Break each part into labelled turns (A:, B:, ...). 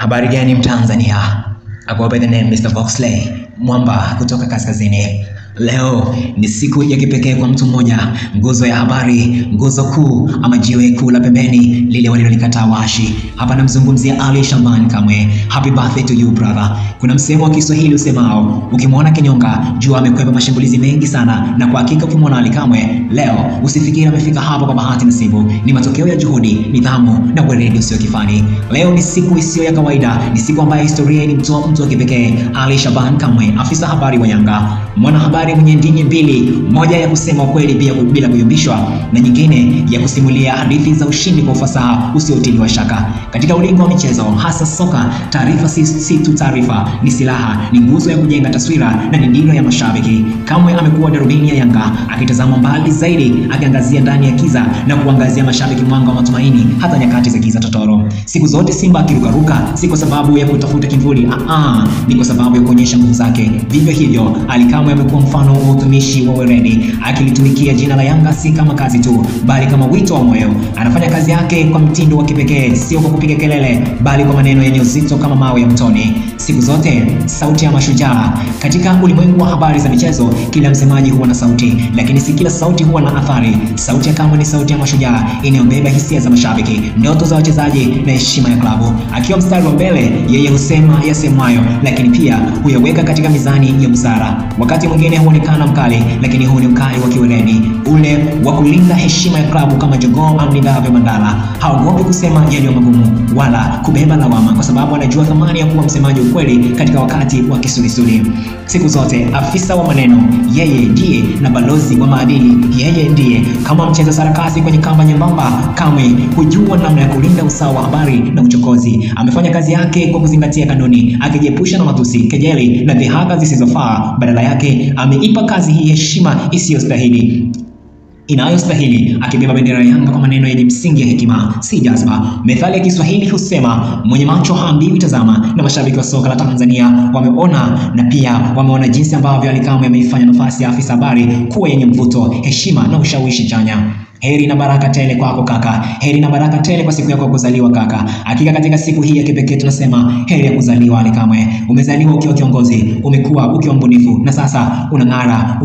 A: Habari gani Mtanzania? I go by the name Mr. Voxley, mwamba kutoka kaskazini. Leo ni siku ya kipekee kwa mtu mmoja, nguzo ya habari, nguzo kuu ama jiwe kuu la pembeni lile walilolikataa washi. Hapa namzungumzia Ali Shaban Kamwe. Happy birthday to you brother. Kuna msemo wa Kiswahili usemao, ukimwona kinyonga jua amekwepa mashambulizi mengi sana, na kwa hakika ukimwona Ali Kamwe leo usifikiri amefika hapo kwa bahati nasibu. Ni matokeo ya juhudi, nidhamu na weledi usio kifani. Leo ni siku isiyo ya kawaida, ni siku ambayo historia ilimtoa mtu wa kipekee, Ali Shaban Kamwe, afisa habari wa Yanga, mwana habari mwenye ndimi mbili, moja ya kusema ukweli bila kuyumbishwa na nyingine ya kusimulia hadithi za ushindi kwa ufasaha usiotiliwa shaka. Katika ulingo wa michezo, hasa soka, taarifa si tu taarifa, ni silaha, ni nguzo ya kujenga taswira na ni dira ya mashabiki. Kamwe amekuwa darubini ya Yanga, akitazama mbali zaidi, akiangazia ndani ya giza na kuangazia mashabiki mwanga wa matumaini hata nyakati za giza totoro. Siku zote Simba akirukaruka si kwa sababu ya kutafuta kivuli, ni kwa sababu ya kuonyesha nguvu zake. Vivyo hivyo, Ali Kamwe amekuwa mfano wa utumishi wa weledi, akilitumikia jina la Yanga si kama kazi tu, bali kama wito wa moyo. Anafanya kazi yake kwa mtindo wa kipekee, sio kwa kupiga kelele, bali kwa maneno yenye uzito kama mawe ya mtoni. Siku zote sauti ya mashujaa. Katika ulimwengu wa habari za michezo, kila msemaji huwa na sauti, lakini si kila sauti huwa na athari. Sauti ya Kamwe ni sauti ya mashujaa, inayobeba hisia za mashabiki, ndoto za wachezaji na heshima ya klabu. Akiwa mstari wa mbele, yeye husema yasemwayo, lakini pia huyaweka katika mizani ya busara. Wakati mwingine huonekana mkali, lakini huu ni mkali wa kiweledi, ule wa kulinda heshima ya klabu kama jogoo amlindavyo Mandala. Haogopi kusema yaliyo magumu wala kubeba lawama, kwa sababu anajua thamani ya kuwa msemaji ukweli katika wakati wa kisulisuli. Siku zote afisa wa maneno, yeye ndiye, na balozi wa maadili, yeye ndiye. Kama mcheza sarakasi kwenye kamba nyembamba, Kamwe hujua namna ya kulinda usawa wa habari na uchokozi. Amefanya kazi yake kwa kuzingatia kanuni, akijiepusha na matusi, kejeli na dhihaka zisizofaa. Badala yake ameipa kazi hii heshima inayostahili, akibeba bendera ya Yanga kwa maneno yenye msingi ya hekima, si jazba. Methali ya Kiswahili husema, mwenye macho haambiwi tazama, na mashabiki wa soka la Tanzania wameona jinsi ambavyo Ali Kamwe ameifanya nafasi ya afisa habari kuwa yenye mvuto, heshima na ushawishi chanya. Heri na baraka tele kwako kaka. Heri na baraka tele kwa siku yako ya kuzaliwa kaka. Hakika katika siku hii ya kipekee tunasema heri ya kuzaliwa Ali Kamwe. Umezaliwa ukiwa kiongozi, umekuwa ukiwa mbunifu, na sasa unang'ara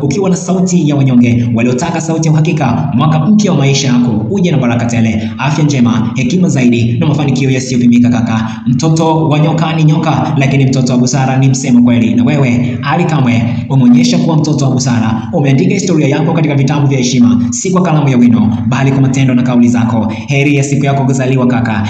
A: ukiwa na sauti ya wanyonge waliotaka sauti ya uhakika. Mwaka mpya wa maisha yako uje na baraka tele, afya njema, hekima zaidi na mafanikio yasiyopimika kaka. Mtoto wa nyoka ni nyoka, lakini mtoto wa busara ni msemo kweli. Na wewe Ali Kamwe umeonyesha kuwa mtoto wa busara. Umeandika historia yako katika vitabu vya heshima, si kwa kalamu ya wino, bali kwa matendo na kauli zako. Heri ya siku yako kuzaliwa kaka.